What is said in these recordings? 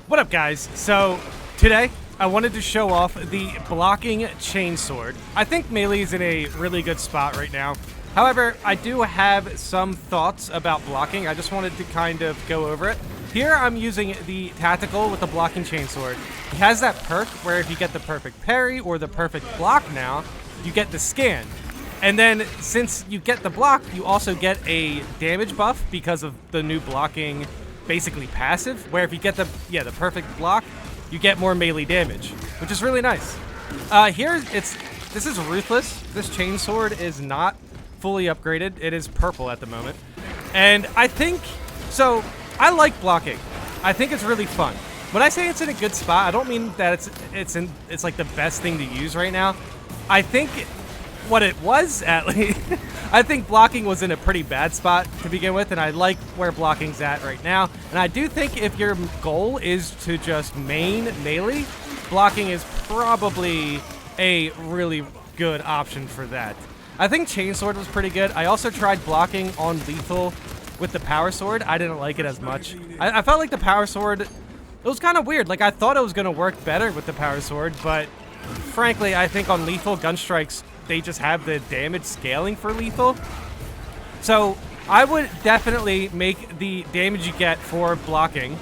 What up, guys? So today I wanted to show off the blocking chainsword. I think melee is in a really good spot right now. However, I do have some thoughts about blocking. I just wanted to kind of go over it. Here I'm using the tactical with the blocking chainsword. It has that perk where if you get the perfect parry or the perfect block now, you get the scan. And then since you get the block, you also get a damage buff because of the new blocking basically passive, where if you get the perfect block, you get more melee damage, which is really nice. This is Ruthless. This chainsword is not fully upgraded. It is purple at the moment. And I think, so I like blocking. I think it's really fun. When I say it's in a good spot, I don't mean that it's like the best thing to use right now. I think what it was at least, I think blocking was in a pretty bad spot to begin with, and I like where blocking's at right now. And I do think if your goal is to just main melee, blocking is probably a really good option for that. I think chainsword was pretty good. I also tried blocking on lethal with the power sword. I didn't like it as much. I felt like the power sword, it was kind of weird. Like, I thought it was going to work better with the power sword, but frankly, I think on lethal gun strikes, they just have the damage scaling for lethal. So I would definitely make the damage you get for blocking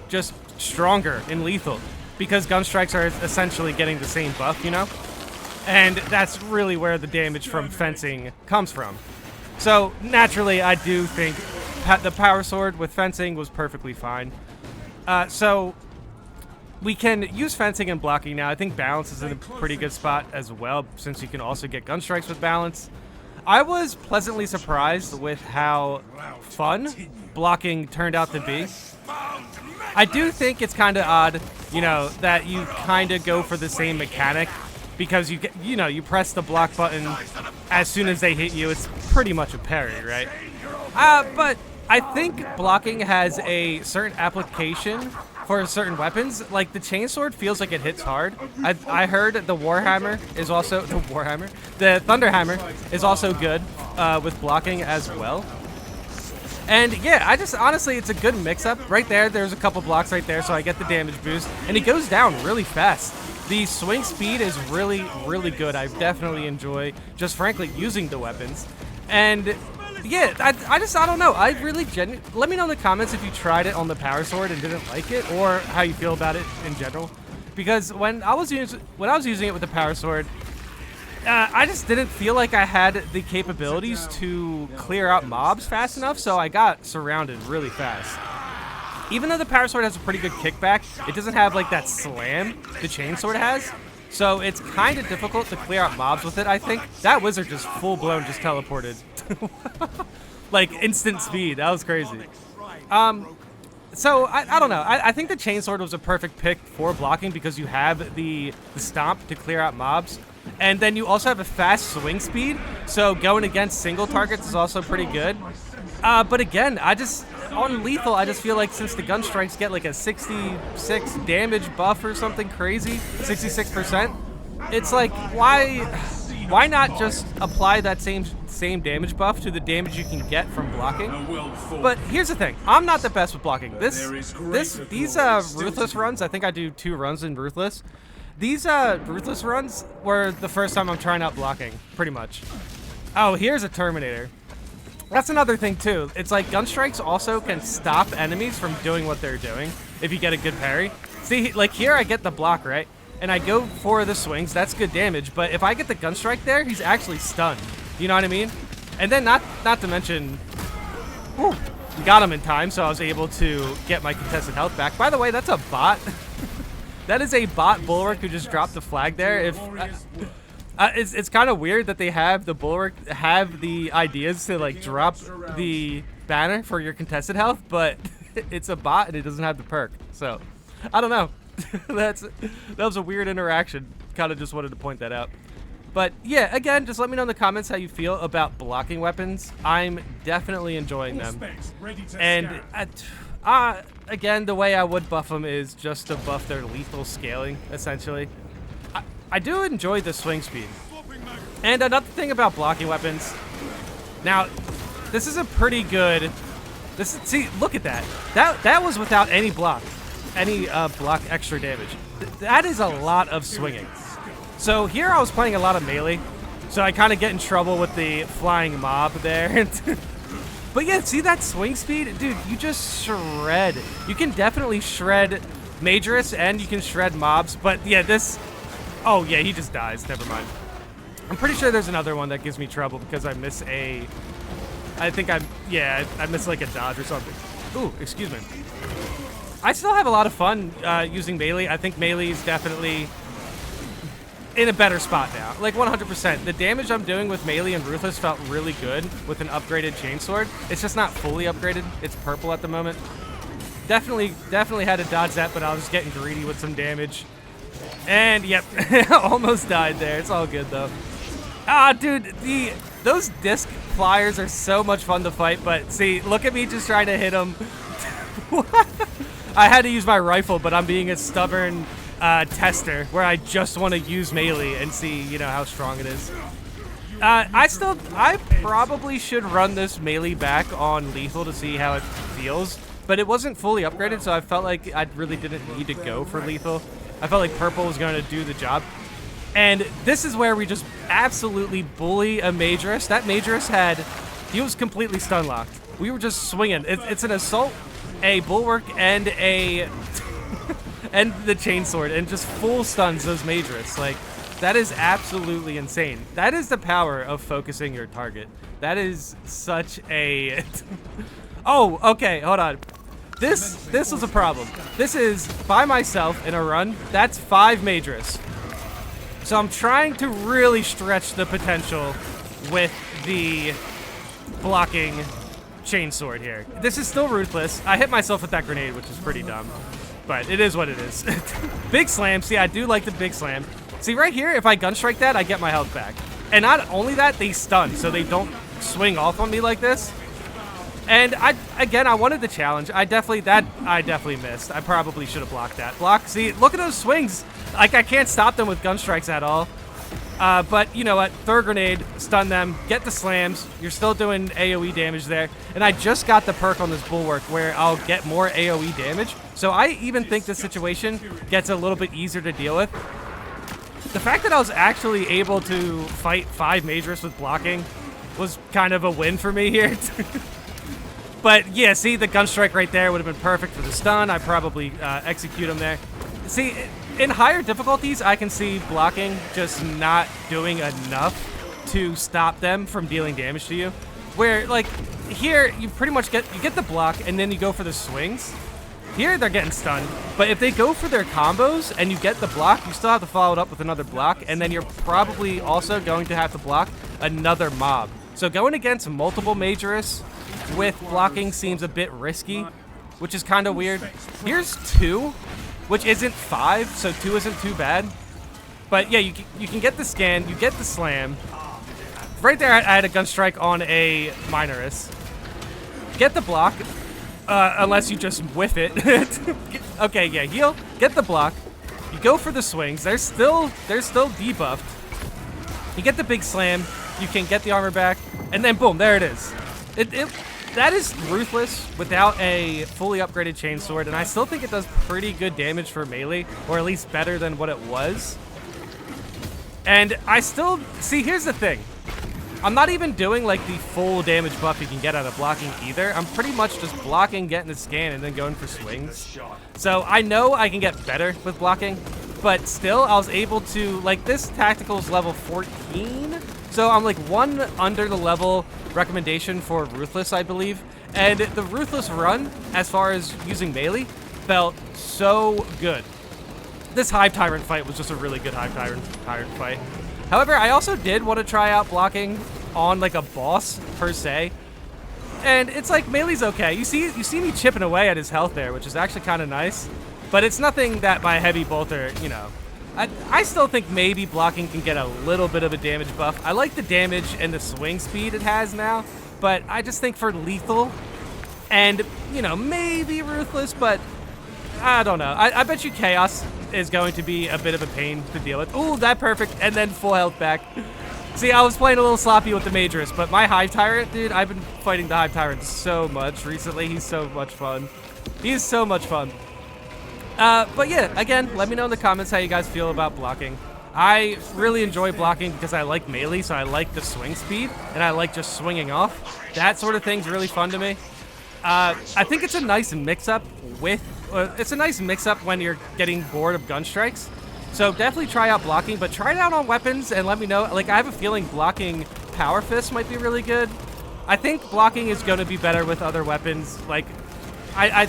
just stronger in lethal, because gun strikes are essentially getting the same buff, you know? And that's really where the damage from fencing comes from. So naturally, I do think the power sword with fencing was perfectly fine. So we can use fencing and blocking now. I think balance is in a pretty good spot as well, since you can also get gun strikes with balance. I was pleasantly surprised with how fun blocking turned out to be. I do think it's kind of odd, you know, that you kind of go for the same mechanic, because you press the block button as soon as they hit you. It's pretty much a parry, right? But I think blocking has a certain application for certain weapons. Like, the chainsword feels like it hits hard. I heard the Thunderhammer is also good with blocking as well. And yeah, honestly, it's a good mix-up. Right there's a couple blocks right there, so I get the damage boost, and he goes down really fast. The swing speed is really, really good. I definitely enjoy just frankly using the weapons. And yeah, I don't know. Let me know in the comments if you tried it on the power sword and didn't like it, or how you feel about it in general. Because when I was using it with the power sword, I just didn't feel like I had the capabilities to clear out mobs fast enough, so I got surrounded really fast. Even though the power sword has a pretty good kickback, it doesn't have like that slam the chainsword has. So it's kind of difficult to clear out mobs with it, I think. That wizard just full-blown just teleported. Like, instant speed. That was crazy. So, I don't know. I think the chainsword was a perfect pick for blocking, because you have the stomp to clear out mobs. And then you also have a fast swing speed, so going against single targets is also pretty good. But again, on lethal, I just feel like since the gun strikes get like a 66 damage buff or something crazy, 66%, it's like, why not just apply that same damage buff to the damage you can get from blocking? But here's the thing, I'm not the best with blocking. These Ruthless runs, I think I do 2 runs in Ruthless. These Ruthless runs were the first time I'm trying out blocking, pretty much. Oh, here's a Terminator. That's another thing too. It's like gun strikes also can stop enemies from doing what they're doing if you get a good parry. See, like here I get the block, right? And I go for the swings, that's good damage, but if I get the gun strike there, he's actually stunned. You know what I mean? And then not to mention, whew, got him in time, so I was able to get my contested health back. By the way, that's a bot. That is a bot bulwark who just dropped the flag there. It's kind of weird that they have the bulwark have the ideas to like drop the banner for your contested health, but it's a bot and it doesn't have the perk. So I don't know. That was a weird interaction. Kind of just wanted to point that out. But yeah, again, just let me know in the comments how you feel about blocking weapons. I'm definitely enjoying them. And again, the way I would buff them is just to buff their lethal scaling, essentially. I do enjoy the swing speed. And another thing about blocking weapons, now, this is a pretty good, see, look at that. That was without any block. block extra damage. That is a lot of swinging. So here I was playing a lot of melee, so I kind of get in trouble with the flying mob there. But yeah, see that swing speed? Dude, you just shred. You can definitely shred Majorus and you can shred mobs, but yeah, this... Oh yeah, he just dies, never mind. I'm pretty sure there's another one that gives me trouble because I miss a... I missed like a dodge or something. Ooh, excuse me. I still have a lot of fun using melee. I think melee is definitely in a better spot now. Like 100%. The damage I'm doing with melee and Ruthless felt really good with an upgraded chainsword. It's just not fully upgraded. It's purple at the moment. Definitely had to dodge that, but I was just getting greedy with some damage. And yep, almost died there. It's all good though. Ah, dude, those disc flyers are so much fun to fight, but see, look at me just trying to hit them. I had to use my rifle, but I'm being a stubborn tester where I just want to use melee and see, you know, how strong it is. I probably should run this melee back on lethal to see how it feels, but it wasn't fully upgraded, so I felt like I really didn't need to go for lethal. I felt like purple was going to do the job. And this is where we just absolutely bully a Majorus. That Majorus he was completely stun locked. We were just swinging. It's an assault, a bulwark, and a and the chainsword, and just full stuns those Majorus. Like, that is absolutely insane. That is the power of focusing your target. That is such a... Oh, okay, hold on. This was a problem. This is by myself in a run. That's 5 Majorus. So I'm trying to really stretch the potential with the blocking chainsword here. This is still ruthless. I hit myself with that grenade, which is pretty dumb, but it is what it is. Big slam. See, I do like the big slam. See, right here, if I gunstrike that, I get my health back. And not only that, they stun, so they don't swing off on me like this. And I wanted the challenge. I definitely missed. I probably should have blocked that. Block. See, look at those swings. Like, I can't stop them with gun strikes at all. But you know what? Throw a grenade, stun them, get the slams. You're still doing AoE damage there. And I just got the perk on this bulwark where I'll get more AoE damage. So I even think this situation gets a little bit easier to deal with. The fact that I was actually able to fight 5 Majorus with blocking was kind of a win for me here. But yeah, see, the gun strike right there would have been perfect for the stun. I probably execute him there. See, in higher difficulties, I can see blocking just not doing enough to stop them from dealing damage to you. Where, like, here, you pretty much get the block, and then you go for the swings. Here, they're getting stunned. But if they go for their combos, and you get the block, you still have to follow it up with another block, and then you're probably also going to have to block another mob. So going against multiple Majorus with blocking seems a bit risky, which is kind of weird. Here's 2, which isn't 5, so 2 isn't too bad. But yeah, you can get the scan, you get the slam. Right there, I had a gun strike on a Minorus. Get the block, unless you just whiff it. Okay, yeah, heal, get the block. You go for the swings. They're still debuffed. You get the big slam. You can get the armor back, and then boom, there it is. That is ruthless without a fully upgraded chainsword, and I still think it does pretty good damage for melee, or at least better than what it was. And I still... See, here's the thing. I'm not even doing, like, the full damage buff you can get out of blocking either. I'm pretty much just blocking, getting the scan, and then going for swings. So I know I can get better with blocking, but still, I was able to... Like, this tactical is level 14, so I'm, like, 1 under the level recommendation for Ruthless, I believe. And the Ruthless run, as far as using melee, felt so good. This Hive Tyrant fight was just a really good Hive Tyrant fight. However, I also did want to try out blocking on like a boss per se. And it's like melee's okay. You see me chipping away at his health there, which is actually kind of nice. But it's nothing that my heavy bolter, you know. I still think maybe blocking can get a little bit of a damage buff. I like the damage and the swing speed it has now, but I just think for lethal and, you know, maybe ruthless, but I don't know. I bet you chaos is going to be a bit of a pain to deal with. Ooh, that perfect, and then full health back. See, I was playing a little sloppy with the Majorus, but my Hive Tyrant, dude, I've been fighting the Hive Tyrant so much recently. He's so much fun. He's so much fun. But yeah, again, let me know in the comments how you guys feel about blocking. I really enjoy blocking because I like melee, so I like the swing speed, and I like just swinging off. That sort of thing's really fun to me. I think it's a nice mix-up with... it's a nice mix-up when you're getting bored of gun strikes. So definitely try out blocking, but try it out on weapons and let me know. Like, I have a feeling blocking Power Fist might be really good. I think blocking is going to be better with other weapons. Like, I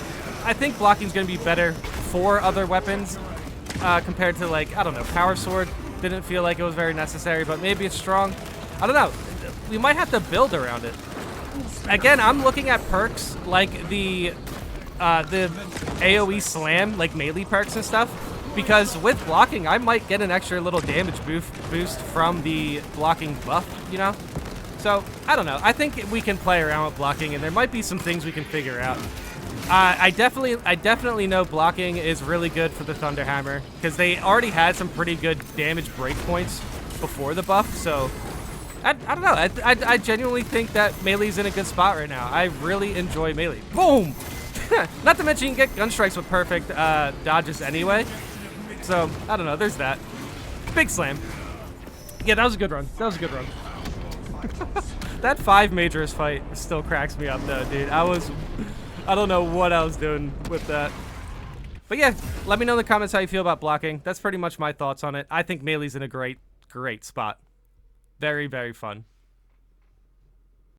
think blocking is going to be better for other weapons compared to, like, I don't know, Power Sword. Didn't feel like it was very necessary, but maybe it's strong. I don't know. We might have to build around it. Again, I'm looking at perks like the AoE slam, like melee perks and stuff, because with blocking, I might get an extra little damage boost from the blocking buff, you know? So, I don't know. I think we can play around with blocking, and there might be some things we can figure out. I definitely know blocking is really good for the Thunderhammer, because they already had some pretty good damage breakpoints before the buff, so... I don't know. I genuinely think that melee's in a good spot right now. I really enjoy melee. Boom! Not to mention you can get gun strikes with perfect dodges anyway. So, I don't know. There's that. Big slam. Yeah, that was a good run. That was a good run. That 5 Majors fight still cracks me up though, dude. I don't know what I was doing with that. But yeah, let me know in the comments how you feel about blocking. That's pretty much my thoughts on it. I think melee's in a great spot. Very, very fun.